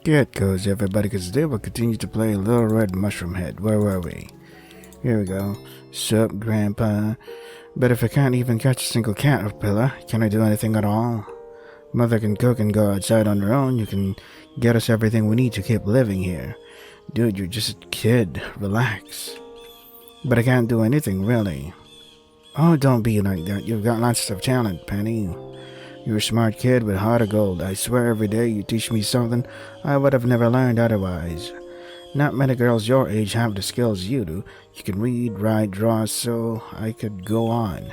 Good goes everybody, because they will continue to play Little Red Mushroom Head. Where were we? Here we go. Sup, Grandpa? But if I can't even catch a single caterpillar, can I do anything at all? Mother can cook and go outside on her own. You can get us everything we need to keep living here. Dude, you're just a kid. Relax. But I can't do anything, really. Oh, don't be like that. You've got lots of talent, Penny. You're a smart kid with a heart of gold. I swear every day you teach me something I would have never learned otherwise. Not many girls your age have the skills you do. You can read, write, draw, so I could go on.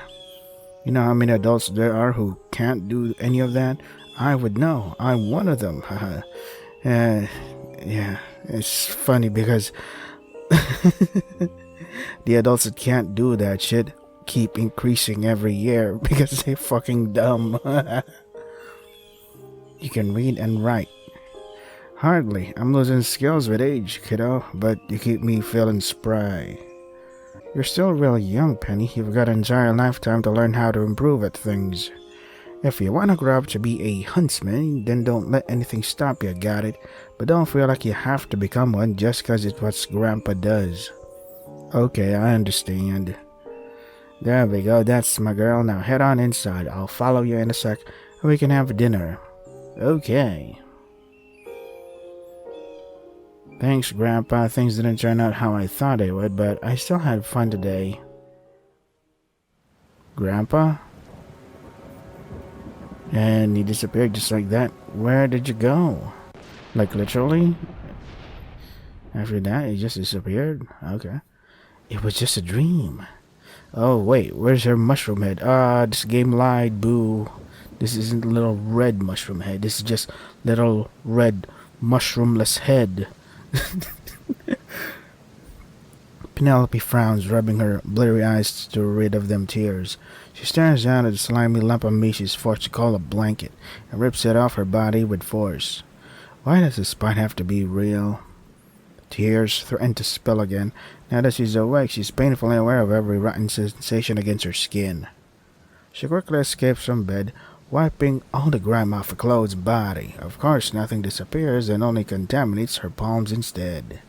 You know how many adults there are who can't do any of that? I would know. I'm one of them. Yeah, it's funny because the adults that can't do that shit keep increasing every year because they're fucking dumb. You can read and write. Hardly. I'm losing skills with age, kiddo, but you keep me feeling spry. You're still really young, Penny. You've got an entire lifetime to learn how to improve at things. If you want to grow up to be a huntsman, then don't let anything stop you, got it? But don't feel like you have to become one just because it's what Grandpa does. Okay, I understand. There we go, that's my girl. Now head on inside. I'll follow you in a sec and we can have dinner. Okay. Thanks, Grandpa. Things didn't turn out how I thought they would, but I still had fun today. Grandpa? And he disappeared just like that. Where did you go? Like literally? After that, he just disappeared? Okay. It was just a dream. Oh, wait, where's her mushroom head? This game lied, boo. This isn't little red mushroom head. This is just little red mushroomless head. Penelope frowns, rubbing her bleary eyes to rid of them tears. She stares down at the slimy lump of meat she's forced to call a blanket and rips it off her body with force. Why does this spot have to be real? Tears threaten to spill again. Now that she's awake, she's painfully aware of every rotten sensation against her skin. She quickly escapes from bed, wiping all the grime off her clothed body. Of course, nothing disappears and only contaminates her palms instead.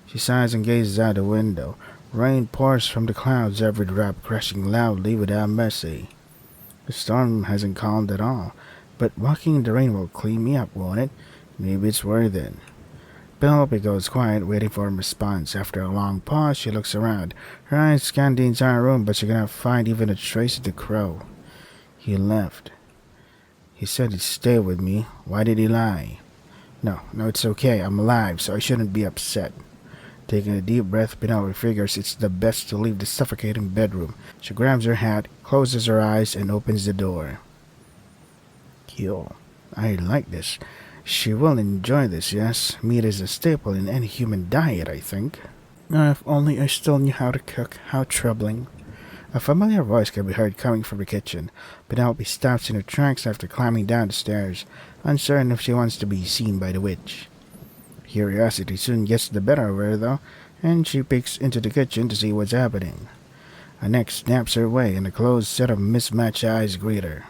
She sighs and gazes out the window. Rain pours from the clouds, every drop crashing loudly without mercy. The storm hasn't calmed at all, but walking in the rain will clean me up, won't it? Maybe it's worth it. Penelope goes quiet, waiting for a response. After a long pause, she looks around. Her eyes scan the entire room, but she cannot find even a trace of the crow. He left. He said he'd stay with me. Why did he lie? No, it's okay. I'm alive, so I shouldn't be upset. Taking a deep breath, Penelope figures it's the best to leave the suffocating bedroom. She grabs her hat, closes her eyes, and opens the door. Kill. I like this. She will enjoy this, yes. Meat is a staple in any human diet, I think. If only I still knew how to cook. How troubling. A familiar voice can be heard coming from the kitchen. Penelope stops in her tracks after climbing down the stairs, uncertain if she wants to be seen by the witch. Curiosity soon gets the better of her, though, and she peeks into the kitchen to see what's happening. A neck snaps her way, and a closed set of mismatched eyes greet her.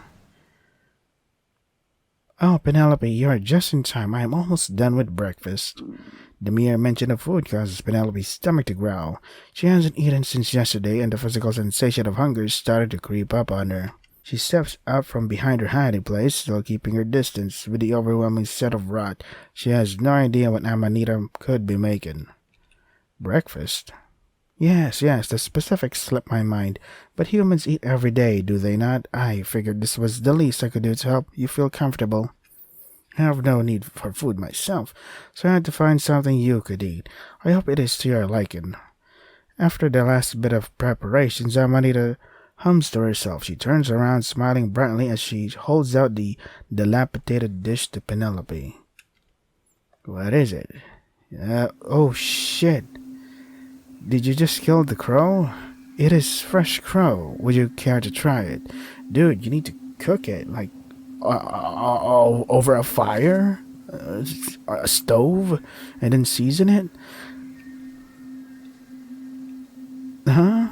Oh, Penelope, you're just in time. I am almost done with breakfast. The mere mention of food causes Penelope's stomach to growl. She hasn't eaten since yesterday, and the physical sensation of hunger started to creep up on her. She steps out from behind her hiding place, still keeping her distance. With the overwhelming scent of rot, she has no idea what Amanita could be making. Breakfast? Yes, the specifics slipped my mind. But humans eat every day, do they not? I figured this was the least I could do to help you feel comfortable. I have no need for food myself, so I had to find something you could eat. I hope it is to your liking. After the last bit of preparations, Amanita hums to herself. She turns around, smiling brightly as she holds out the dilapidated dish to Penelope. What is it? Oh shit. Did you just kill the crow? It is fresh crow. Would you care to try it? Dude, you need to cook it, like, over a fire? A stove? And then season it? Huh?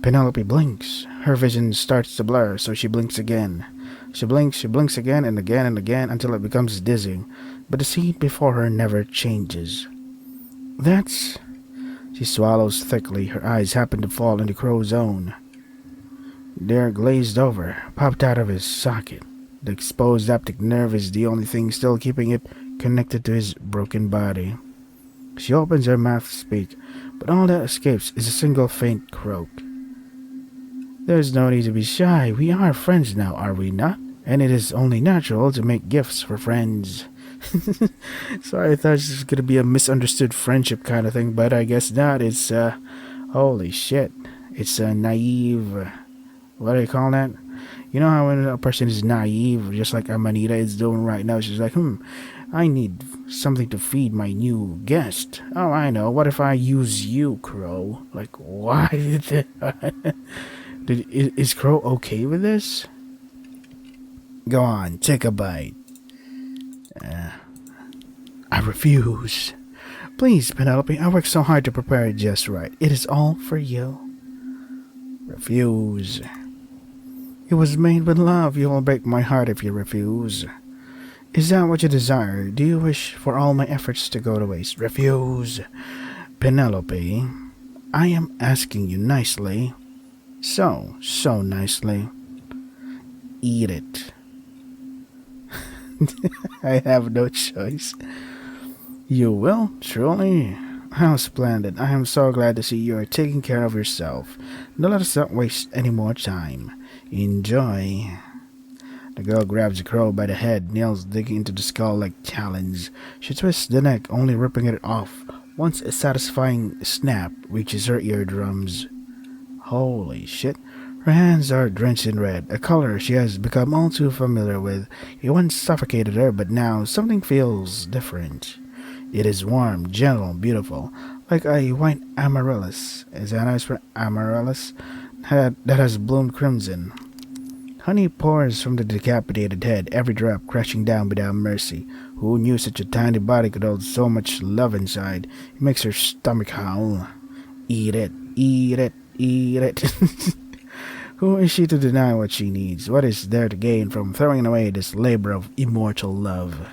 Penelope blinks. Her vision starts to blur, so she blinks again. She blinks again and again and again until it becomes dizzying, but the scene before her never changes. That's... She swallows thickly. Her eyes happen to fall into Crow's own. They're glazed over, popped out of his socket. The exposed optic nerve is the only thing still keeping it connected to his broken body. She opens her mouth to speak, but all that escapes is a single faint croak. There's no need to be shy. We are friends now, are we not? And it is only natural to make gifts for friends. Sorry, I thought this was gonna be a misunderstood friendship kind of thing, but I guess not. It's, holy shit. It's a naive... What do you call that? You know how when a person is naive, just like Amanita is doing right now, she's like, I need something to feed my new guest. Oh, I know. What if I use you, Crow? Like, why? Is Crow okay with this? Go on, take a bite. I refuse. Please, Penelope, I worked so hard to prepare it just right. It is all for you. Refuse. It was made with love. You will break my heart if you refuse. Is that what you desire? Do you wish for all my efforts to go to waste? Refuse. Penelope, I am asking you nicely. So nicely. Eat it. I have no choice. You will? Truly? How splendid. I am so glad to see you are taking care of yourself. Now let us not waste any more time. Enjoy. The girl grabs the crow by the head, nails digging into the skull like talons. She twists the neck, only ripping it off once a satisfying snap reaches her eardrums. Holy shit. Her hands are drenched in red, a color she has become all too familiar with. It once suffocated her, but now something feels different. It is warm, gentle, beautiful, like a white amaryllis. Is that nice for amaryllis? That has bloomed crimson. Honey pours from the decapitated head, every drop crashing down without mercy. Who knew such a tiny body could hold so much love inside? It makes her stomach howl. Eat it, eat it, eat it. Who is she to deny what she needs? What is there to gain from throwing away this labor of immortal love?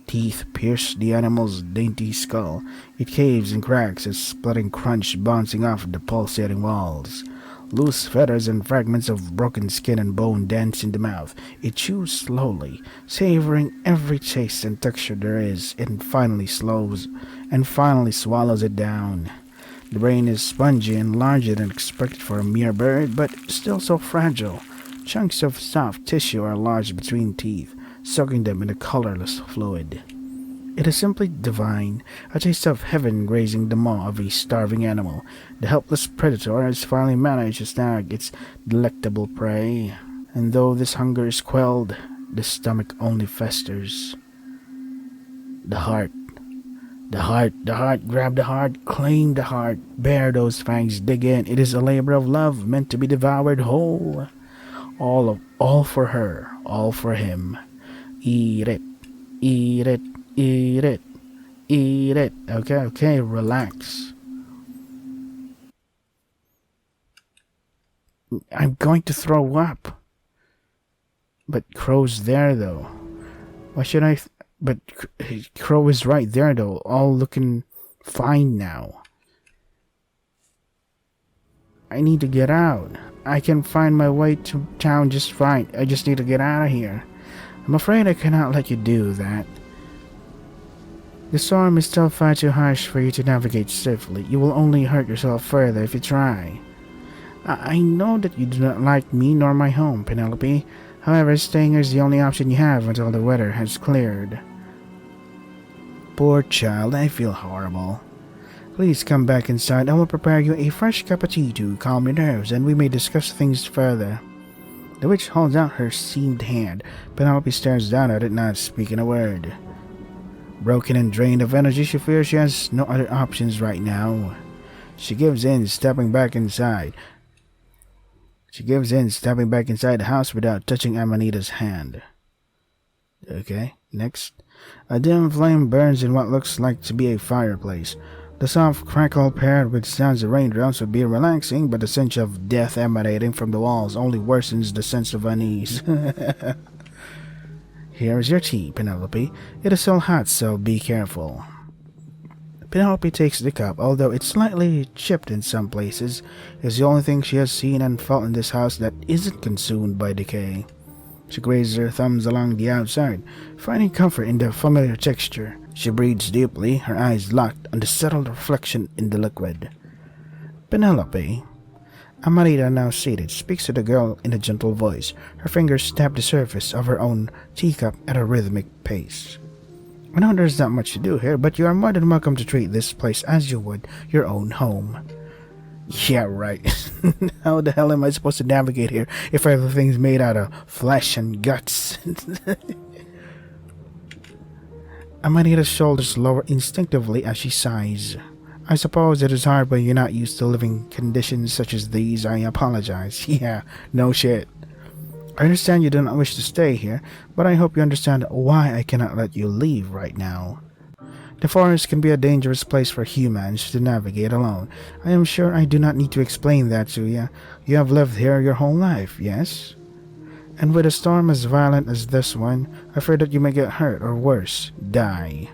Teeth pierce the animal's dainty skull. It caves and cracks, a splitting crunch bouncing off the pulsating walls. Loose feathers and fragments of broken skin and bone dance in the mouth. It chews slowly, savoring every taste and texture there is, and finally swallows it down. The brain is spongy and larger than expected for a mere bird, but still so fragile. Chunks of soft tissue are lodged between teeth, soaking them in a colorless fluid. It is simply divine, a taste of heaven grazing the maw of a starving animal. The helpless predator has finally managed to snag its delectable prey, and though this hunger is quelled, the stomach only festers. The heart, grab the heart, claim the heart, bear those fangs, dig in. It is a labor of love meant to be devoured whole. All for her, all for him. Eat it, eat it, eat it, eat it. Okay, relax. I'm going to throw up. But Crow's there though. Why should I... But Crow is right there though, all looking fine now. I need to get out. I can find my way to town just fine. I just need to get out of here. I'm afraid I cannot let you do that. The storm is still far too harsh for you to navigate safely. You will only hurt yourself further if you try. I know that you do not like me nor my home, Penelope. However, staying here is the only option you have until the weather has cleared. Poor child, I feel horrible. Please come back inside. I will prepare you a fresh cup of tea to calm your nerves, and we may discuss things further. The witch holds out her seamed hand. Penelope stares down at it, not speaking a word. Broken and drained of energy, she fears she has no other options right now. She gives in, stepping back inside the house without touching Amanita's hand. Okay, next. A dim flame burns in what looks like to be a fireplace. The soft crackle paired with sounds of raindrops would be relaxing, but the stench of death emanating from the walls only worsens the sense of unease. Here is your tea, Penelope. It is still hot, so be careful. Penelope takes the cup, although it's slightly chipped in some places. It's the only thing she has seen and felt in this house that isn't consumed by decay. She grazes her thumbs along the outside, finding comfort in the familiar texture. She breathes deeply, her eyes locked on the settled reflection in the liquid. Penelope. Amarita, now seated, speaks to the girl in a gentle voice. Her fingers tap the surface of her own teacup at a rhythmic pace. I know there's not much to do here, but you are more than welcome to treat this place as you would your own home. Yeah, right. How the hell am I supposed to navigate here if everything's made out of flesh and guts? Amanita's shoulders lower instinctively as she sighs. I suppose it is hard when you're not used to living conditions such as these. I apologize. Yeah, no shit. I understand you do not wish to stay here, but I hope you understand why I cannot let you leave right now. The forest can be a dangerous place for humans to navigate alone. I am sure I do not need to explain that to you. You have lived here your whole life, yes? And with a storm as violent as this one, I fear that you may get hurt or worse, die.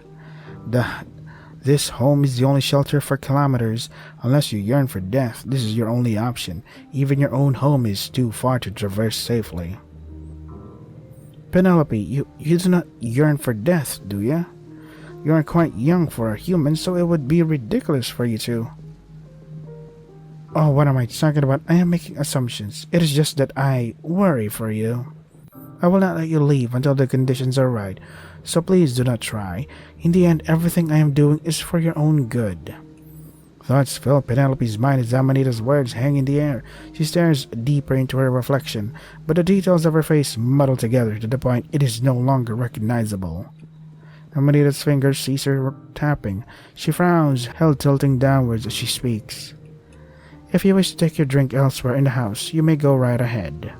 This home is the only shelter for kilometers. Unless you yearn for death, this is your only option. Even your own home is too far to traverse safely. Penelope, you do not yearn for death, do you? You are quite young for a human, so it would be ridiculous for you to. Oh, what am I talking about? I am making assumptions. It is just that I worry for you. I will not let you leave until the conditions are right, so please do not try. In the end, everything I am doing is for your own good. Thoughts fill Penelope's mind as Amanita's words hang in the air. She stares deeper into her reflection, but the details of her face muddle together to the point it is no longer recognizable. Amanita's fingers cease her tapping. She frowns, head tilting downwards as she speaks. If you wish to take your drink elsewhere in the house, you may go right ahead.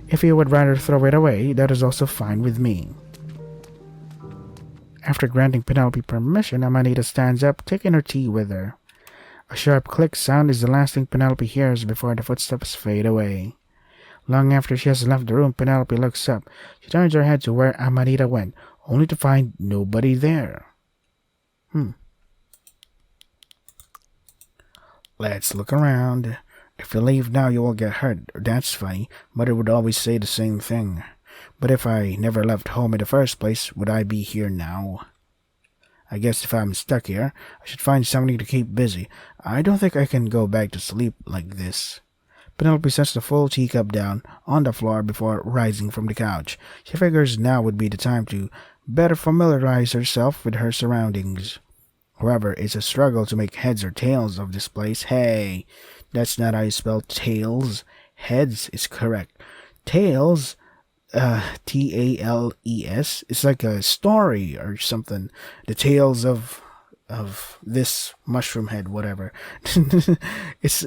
If you would rather throw it away, that is also fine with me. After granting Penelope permission, Amanita stands up, taking her tea with her. A sharp click sound is the last thing Penelope hears before the footsteps fade away. Long after she has left the room, Penelope looks up. She turns her head to where Amanita went, only to find nobody there. Let's look around. If you leave now, you will get hurt. That's funny. Mother would always say the same thing. But if I never left home in the first place, would I be here now? I guess if I'm stuck here, I should find something to keep busy. I don't think I can go back to sleep like this. Penelope sets the full teacup down on the floor before rising from the couch. She figures now would be the time to better familiarize herself with her surroundings. However, it's a struggle to make heads or tails of this place. Hey, that's not how you spell tails. Heads is correct. Tails, Tales, it's like a story or something. The tales of this mushroom head, whatever. It's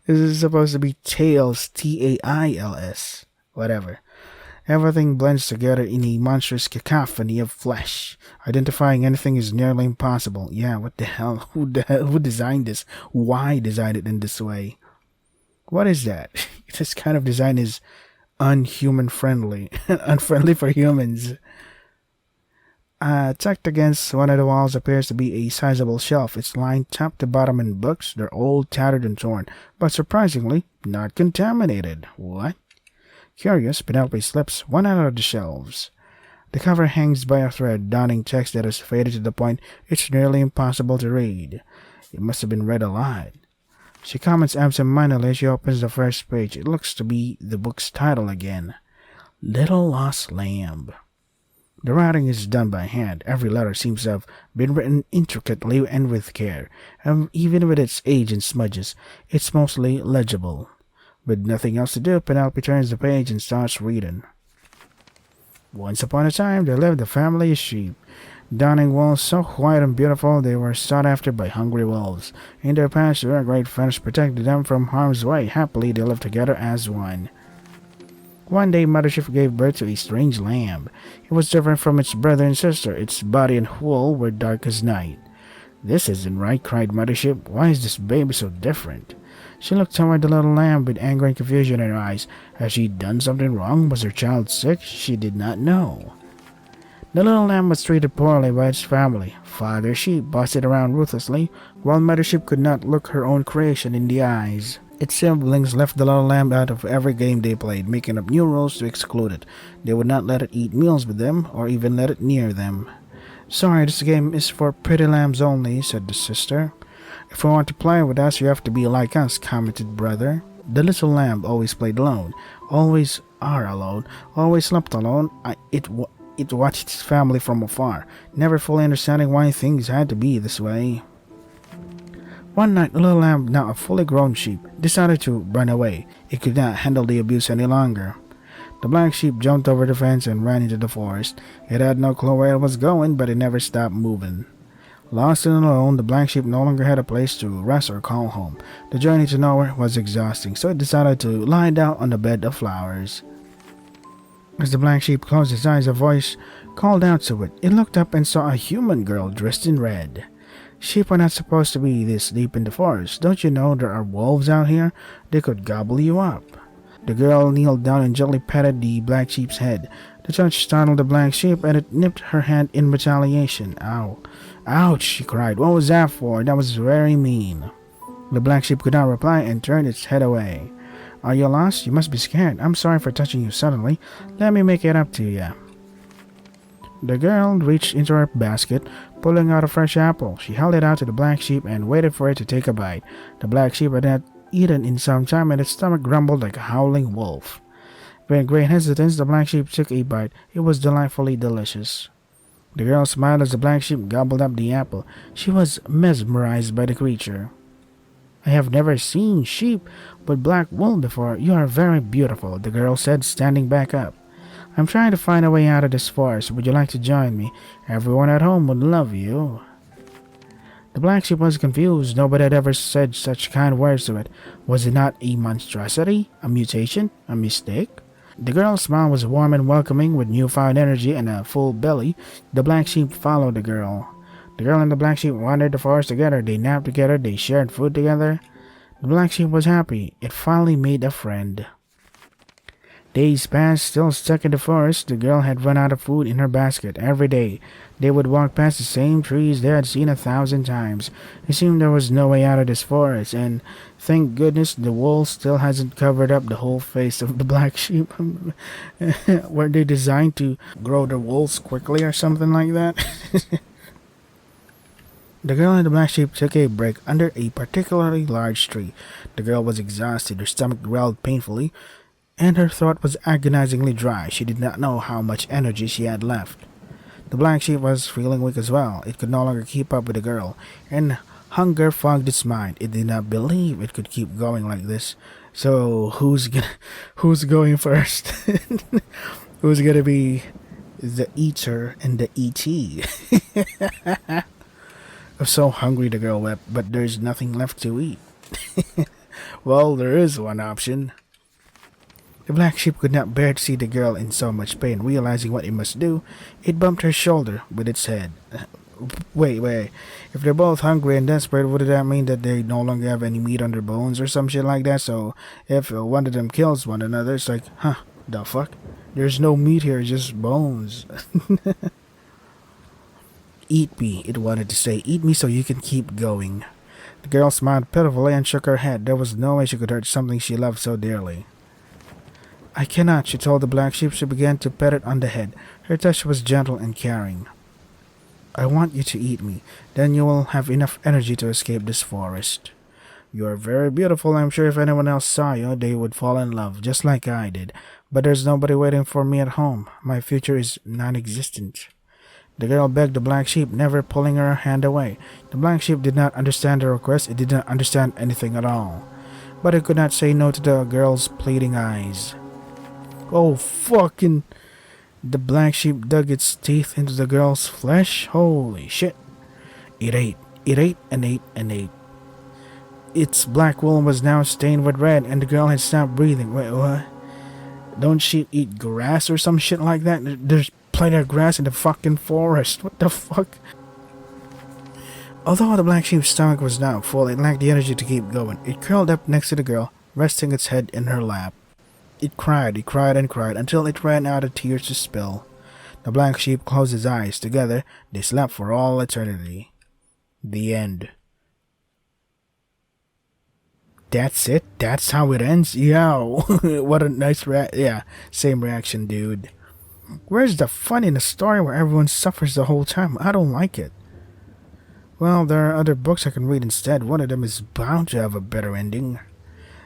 this is supposed to be tails, Tails, whatever. Everything blends together in a monstrous cacophony of flesh. Identifying anything is nearly impossible. Yeah, what the hell? Who designed this? Why designed it in this way? What is that? This kind of design is unhuman friendly. Unfriendly for humans. Tucked against one of the walls appears to be a sizable shelf. It's lined top to bottom in books. They're old, tattered, and torn, but surprisingly not contaminated. What? Curious, Penelope slips one out of the shelves. The cover hangs by a thread, donning text that has faded to the point it's nearly impossible to read. It must have been read a lot. She comments absent-mindedly as she opens the first page. It looks to be the book's title again. Little Lost Lamb. The writing is done by hand. Every letter seems to have been written intricately and with care. And even with its age and smudges, it's mostly legible. With nothing else to do, Penelope turns the page and starts reading. Once upon a time, there lived a family of sheep. Donning wool so white and beautiful they were sought after by hungry wolves. In their pasture, a great fence protected them from harm's way. Happily, they lived together as one. One day, Mother Sheep gave birth to a strange lamb. It was different from its brother and sister. Its body and wool were dark as night. "This isn't right," cried Mothership. "Why is this baby so different?" She looked toward the little lamb with anger and confusion in her eyes. Had she done something wrong? Was her child sick? She did not know. The little lamb was treated poorly by its family. Father Sheep bossed it around ruthlessly, while Mother Sheep could not look her own creation in the eyes. Its siblings left the little lamb out of every game they played, making up new rules to exclude it. They would not let it eat meals with them, or even let it near them. "Sorry, this game is for pretty lambs only," said the sister. "If you want to play with us, you have to be like us," commented brother. The little lamb always played alone, always are alone, always slept alone. It watched its family from afar, never fully understanding why things had to be this way. One night, the little lamb, now a fully grown sheep, decided to run away. It could not handle the abuse any longer. The black sheep jumped over the fence and ran into the forest. It had no clue where it was going, but it never stopped moving. Lost and alone, the black sheep no longer had a place to rest or call home. The journey to nowhere was exhausting, so it decided to lie down on a bed of flowers. As the black sheep closed its eyes, a voice called out to it. It looked up and saw a human girl dressed in red. "Sheep are not supposed to be this deep in the forest. Don't you know there are wolves out here? They could gobble you up." The girl kneeled down and gently patted the black sheep's head. The touch startled the black sheep, and it nipped her hand in retaliation. "Ow! Ouch!" she cried. "What was that for? That was very mean." The black sheep could not reply and turned its head away. "Are you lost? You must be scared. I'm sorry for touching you suddenly. Let me make it up to you." The girl reached into her basket, pulling out a fresh apple. She held it out to the black sheep and waited for it to take a bite. The black sheep had not eaten in some time, and its stomach grumbled like a howling wolf. With great hesitance, the black sheep took a bite. It was delightfully delicious. The girl smiled as the black sheep gobbled up the apple. She was mesmerized by the creature. "I have never seen sheep with black wool before. You are very beautiful," the girl said, standing back up. "I'm trying to find a way out of this forest. Would you like to join me? Everyone at home would love you." The black sheep was confused. Nobody had ever said such kind words to it. Was it not a monstrosity? A mutation? A mistake? The girl's smile was warm and welcoming. With newfound energy and a full belly, the black sheep followed the girl. The girl and the black sheep wandered the forest together. They napped together. They shared food together. The black sheep was happy. It finally made a friend. Days passed, still stuck in the forest. The girl had run out of food in her basket. Every day, they would walk past the same trees they had seen 1,000 times. It seemed there was no way out of this forest, and thank goodness the wool still hasn't covered up the whole face of the black sheep. Were they designed to grow their wools quickly or something like that? The girl and the black sheep took a break under a particularly large tree. The girl was exhausted. Her stomach growled painfully, and her throat was agonizingly dry. She did not know how much energy she had left. The black sheep was feeling weak as well. It could no longer keep up with the girl, and hunger fogged its mind. It did not believe it could keep going like this. So who's going first? Who's gonna be the eater and the ET? I'm so hungry, the girl wept, but there's nothing left to eat. Well, there is one option. The black sheep could not bear to see the girl in so much pain. Realizing what it must do, it bumped her shoulder with its head. Wait. If they're both hungry and desperate, would that mean that they no longer have any meat on their bones or some shit like that? So if one of them kills one another, it's like, the fuck? There's no meat here, just bones. "Eat me," it wanted to say. "Eat me so you can keep going." The girl smiled pitifully and shook her head. There was no way she could hurt something she loved so dearly. "I cannot," she told the black sheep. She began to pet it on the head. Her touch was gentle and caring. "I want you to eat me. Then you will have enough energy to escape this forest. You are very beautiful. I'm sure if anyone else saw you, they would fall in love, just like I did. But there's nobody waiting for me at home. My future is non-existent." The girl begged the black sheep, never pulling her hand away. The black sheep did not understand the request. It did not understand anything at all. But it could not say no to the girl's pleading eyes. Oh, fucking... The black sheep dug its teeth into the girl's flesh. Holy shit. It ate and ate and ate. Its black wool was now stained with red, and the girl had stopped breathing. Wait, what? Don't she eat grass or some shit like that? There's plenty of grass in the fucking forest. What the fuck? Although the black sheep's stomach was now full, it lacked the energy to keep going. It curled up next to the girl, resting its head in her lap. It cried and cried until it ran out of tears to spill. The black sheep closed his eyes. Together, they slept for all eternity. The end. That's it? That's how it ends? Yo, what a nice same reaction, dude. Where's the fun in a story where everyone suffers the whole time? I don't like it. Well, there are other books I can read instead. One of them is bound to have a better ending.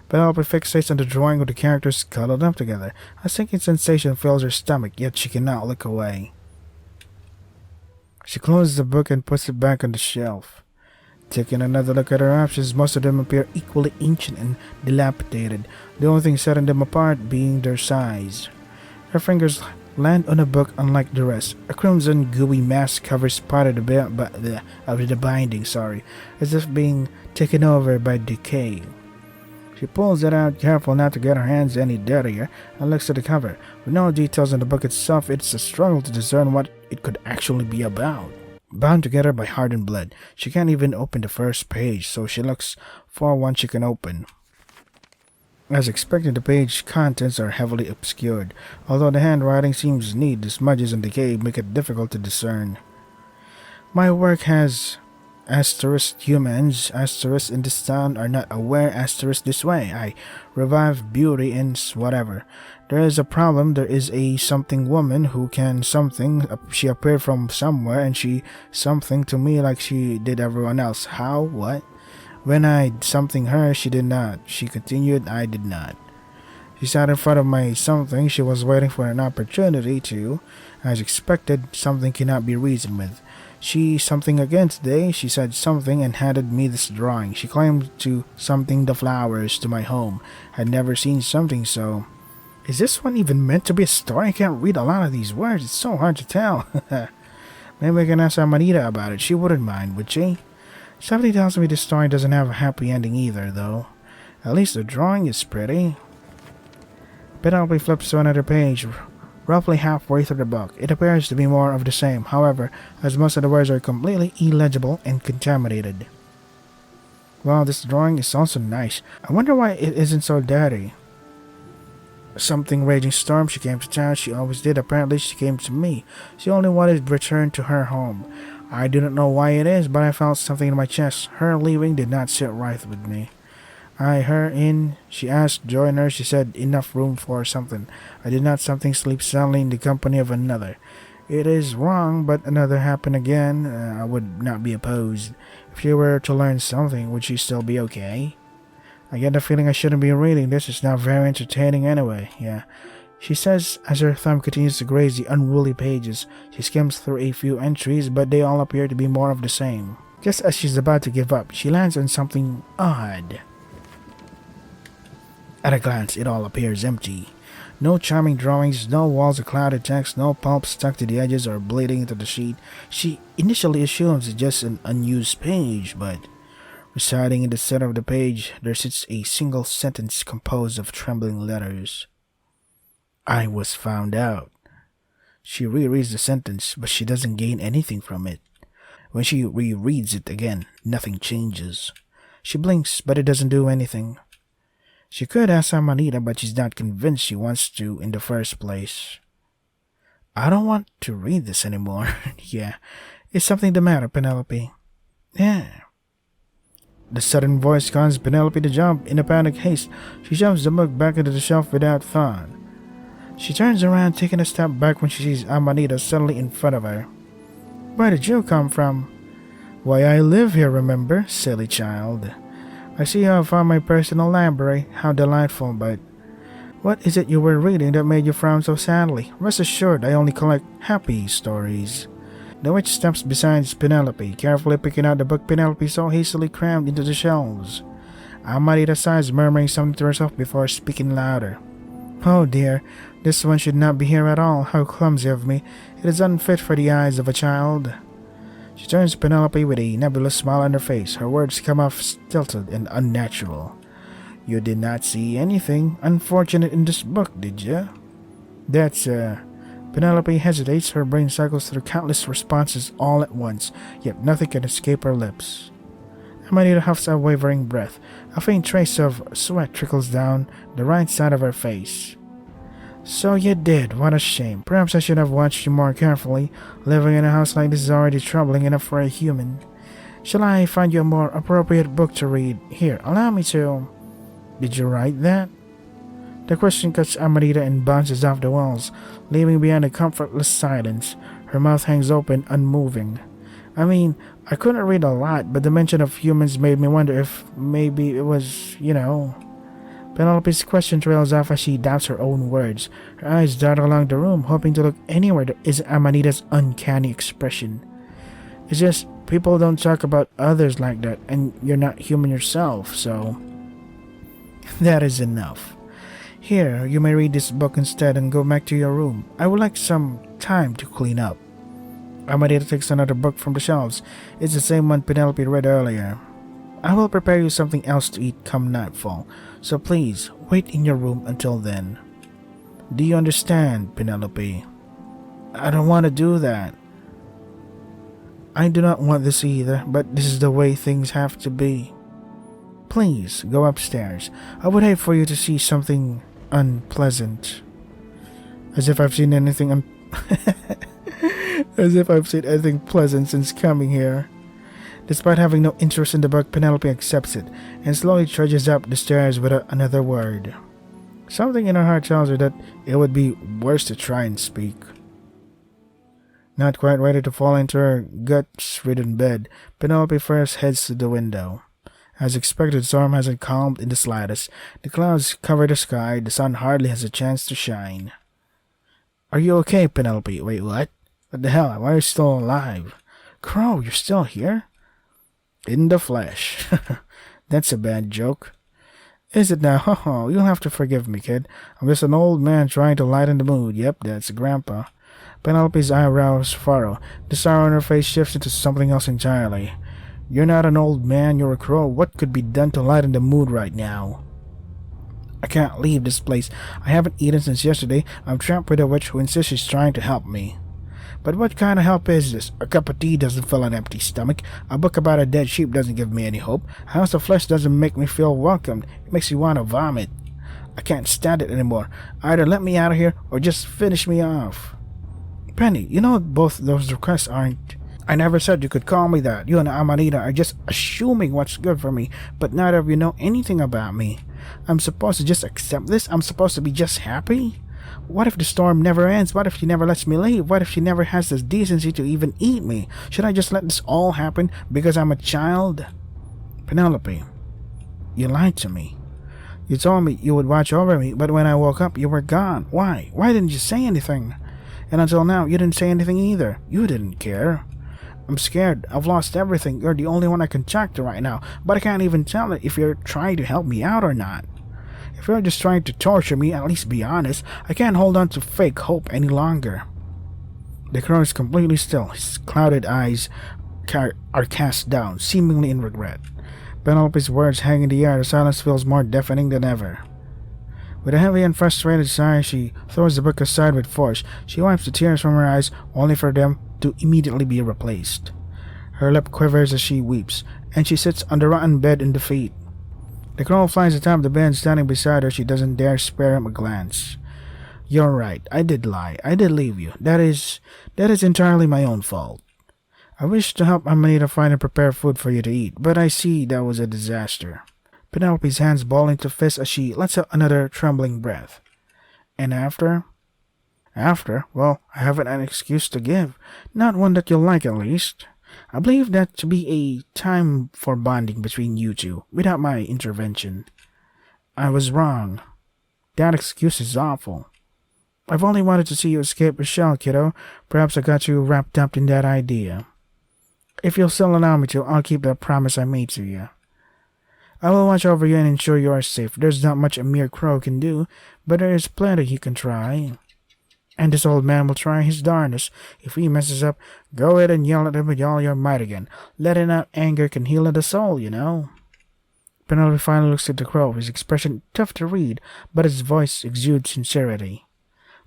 Penelope fixates on the drawing with the characters cuddled up together. A sinking sensation fills her stomach, yet she cannot look away. She closes the book and puts it back on the shelf. Taking another look at her options, most of them appear equally ancient and dilapidated, the only thing setting them apart being their size. Her fingers land on a book unlike the rest. A crimson gooey mass covers part of the binding, as if being taken over by decay. She pulls it out, careful not to get her hands any dirtier, and looks at the cover. With no details on the book itself, it's a struggle to discern what it could actually be about. Bound together by heart and blood, she can't even open the first page, so she looks for one she can open. As expected, the page contents are heavily obscured. Although the handwriting seems neat, the smudges and decay make it difficult to discern. My work has humans in this town are not aware this way. I revive beauty in whatever. There is a problem. There is a something woman who can something. She appeared from somewhere and she something to me like she did everyone else. How? What? When I something her, she did not. She continued, I did not. She sat in front of my something. She was waiting for an opportunity to. As expected, something cannot be reasoned with. She something again today. She said something and handed me this drawing. She claimed to something the flowers to my home. Had never seen something so. Is this one even meant to be a story? I can't read a lot of these words. It's so hard to tell. Maybe we can ask Amanita about it. She wouldn't mind, would she? Something tells me this story doesn't have a happy ending either, though. At least the drawing is pretty. Penelope flips to another page. Roughly halfway through the book, it appears to be more of the same, however, as most of the words are completely illegible and contaminated. Well, this drawing is also nice. I wonder why it isn't so dirty. Something raging storm, she came to town, she always did, apparently she came to me. She only wanted to return to her home. I do not know why it is, but I felt something in my chest. Her leaving did not sit right with me. I her in. She asked, join her. She said, enough room for something. I did not something sleep soundly in the company of another. It is wrong, but another happen again. I would not be opposed. If she were to learn something, would she still be okay? I get the feeling I shouldn't be reading this. It's not very entertaining anyway. Yeah. She says as her thumb continues to graze the unruly pages. She skims through a few entries, but they all appear to be more of the same. Just as she's about to give up, she lands on something odd. At a glance, it all appears empty. No charming drawings, no walls of clouded text, no pulp stuck to the edges or bleeding into the sheet. She initially assumes it's just an unused page, but residing in the center of the page, there sits a single sentence composed of trembling letters. I was found out. She rereads the sentence, but she doesn't gain anything from it. When she rereads it again, nothing changes. She blinks, but it doesn't do anything. She could ask Amanita, but she's not convinced she wants to in the first place. I don't want to read this anymore. Yeah. Is something the matter, Penelope? Yeah. The sudden voice causes Penelope to jump. In a panic haste, she shoves the book back into the shelf without thought. She turns around, taking a step back when she sees Amanita suddenly in front of her. Where did you come from? Why, I live here, remember, silly child. I see you have found my personal library. How delightful, but what is it you were reading that made you frown so sadly? Rest assured, I only collect happy stories. The witch steps beside Penelope, carefully picking out the book Penelope so hastily crammed into the shelves. Amanita sighs, murmuring something to herself before speaking louder. Oh dear, this one should not be here at all. How clumsy of me. It is unfit for the eyes of a child. She turns to Penelope with a nebulous smile on her face. Her words come off stilted and unnatural. You did not see anything unfortunate in this book, did you? That's Penelope hesitates, her brain cycles through countless responses all at once, yet nothing can escape her lips. Amanita huffs a wavering breath. A faint trace of sweat trickles down the right side of her face. So you did. What a shame. Perhaps I should have watched you more carefully. Living in a house like this is already troubling enough for a human. Shall I find you a more appropriate book to read? Here, allow me to... Did you write that? The question cuts Amanita and bounces off the walls, leaving behind a comfortless silence. Her mouth hangs open, unmoving. I mean, I couldn't read a lot, but the mention of humans made me wonder if maybe it was, Penelope's question trails off as she doubts her own words. Her eyes dart along the room, hoping to look anywhere that is Amanita's uncanny expression. It's just, people don't talk about others like that, and you're not human yourself, so... That is enough. Here, you may read this book instead and go back to your room. I would like some time to clean up. Amanita takes another book from the shelves. It's the same one Penelope read earlier. I will prepare you something else to eat come nightfall, so please wait in your room until then. Do you understand, Penelope? I don't want to do that. I do not want this either, but this is the way things have to be. Please go upstairs. I would hate for you to see something unpleasant. As if I've seen anything As if I've seen anything pleasant since coming here. Despite having no interest in the book, Penelope accepts it and slowly trudges up the stairs without another word. Something in her heart tells her that it would be worse to try and speak. Not quite ready to fall into her guts-ridden bed, Penelope first heads to the window. As expected, the storm hasn't calmed in the slightest. The clouds cover the sky, the sun hardly has a chance to shine. Are you okay, Penelope? Wait, what? What the hell? Why are you still alive? Crow, you're still here? In the flesh. That's a bad joke. Is it now? Oh, you'll have to forgive me, kid. I'm just an old man trying to lighten the mood. Yep, that's Grandpa. Penelope's eyebrows furrow. The sorrow on her face shifts into something else entirely. You're not an old man, you're a crow. What could be done to lighten the mood right now? I can't leave this place. I haven't eaten since yesterday. I'm trapped with a witch who insists she's trying to help me. But what kind of help is this? A cup of tea doesn't fill an empty stomach. A book about a dead sheep doesn't give me any hope. A house of flesh doesn't make me feel welcomed. It makes me want to vomit. I can't stand it anymore. Either let me out of here or just finish me off. Penny, you know both those requests aren't... I never said you could call me that. You and Amanita are just assuming what's good for me, but neither of you know anything about me. I'm supposed to just accept this? I'm supposed to be just happy? What if the storm never ends? What if she never lets me leave? What if she never has the decency to even eat me? Should I just let this all happen because I'm a child? Penelope, you lied to me. You told me you would watch over me, but when I woke up, you were gone. Why? Why didn't you say anything? And until now, you didn't say anything either. You didn't care. I'm scared. I've lost everything. You're the only one I can talk to right now, but I can't even tell if you're trying to help me out or not. If you're just trying to torture me, at least be honest. I can't hold on to fake hope any longer. The crow is completely still. His clouded eyes are cast down, seemingly in regret. Penelope's words hang in the air. The silence feels more deafening than ever. With a heavy and frustrated sigh, she throws the book aside with force. She wipes the tears from her eyes, only for them to immediately be replaced. Her lip quivers as she weeps, and she sits on the rotten bed in defeat. The crow flies atop the bed, standing beside her. She doesn't dare spare him a glance. You're right. I did lie. I did leave you. That is entirely my own fault. I wish to help Amanita find and prepare food for you to eat, but I see that was a disaster. Penelope's hands ball into fists as she lets out another trembling breath. And after? Well, I haven't an excuse to give. Not one that you'll like, at least. I believe that to be a time for bonding between you two, without my intervention. I was wrong. That excuse is awful. I've only wanted to see you escape Rochelle, kiddo. Perhaps I got you wrapped up in that idea. If you'll still allow me to, I'll keep that promise I made to you. I will watch over you and ensure you are safe. There's not much a mere crow can do, but there is plenty he can try. And this old man will try his darnest. If he messes up, go ahead and yell at him with all your might again. Letting out anger can heal the soul, you know. Penelope finally looks at the crow, his expression tough to read, but his voice exudes sincerity.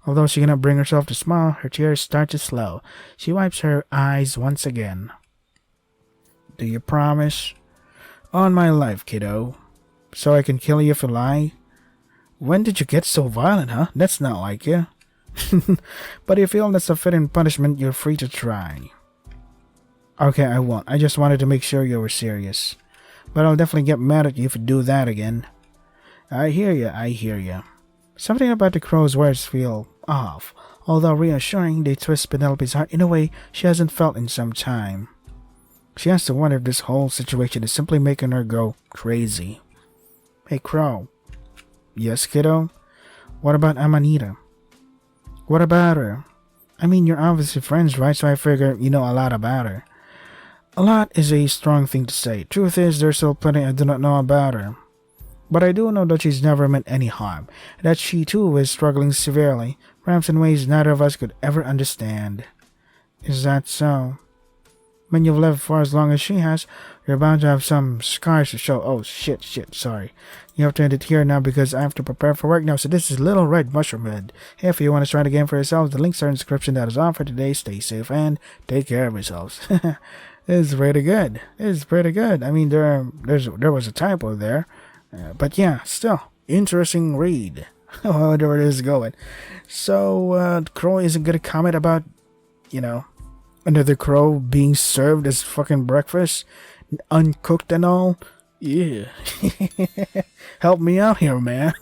Although she cannot bring herself to smile, her tears start to slow. She wipes her eyes once again. Do you promise? On my life, kiddo. So I can kill you if you lie? When did you get so violent, huh? That's not like you. But if you feel that's a fitting punishment, you're free to try. Okay, I won't. I just wanted to make sure you were serious. But I'll definitely get mad at you if you do that again. I hear ya. Something about the crow's words feel off. Although reassuring, they twist Penelope's heart in a way she hasn't felt in some time. She has to wonder if this whole situation is simply making her go crazy. Hey, Crow. Yes, kiddo? What about Amanita? What about her? I mean, you're obviously friends, right? So I figure you know a lot about her. A lot is a strong thing to say. Truth is, there's still plenty I do not know about her. But I do know that she's never meant any harm, that she too is struggling severely, perhaps in ways neither of us could ever understand. Is that so? When you've lived for as long as she has, you're bound to have some scars to show. Oh, shit, sorry. You have to end it here now because I have to prepare for work now, so this is Little Red Mushroom Head. If you want to try the game for yourselves, the links are in the description. That is all for today. Stay safe and take care of yourselves. It's pretty good. I mean, there was a typo there. But yeah, still, interesting read. Whatever it is going. So, Crow isn't gonna comment about, another crow being served as fucking breakfast, uncooked and all. Yeah. Help me out here, man.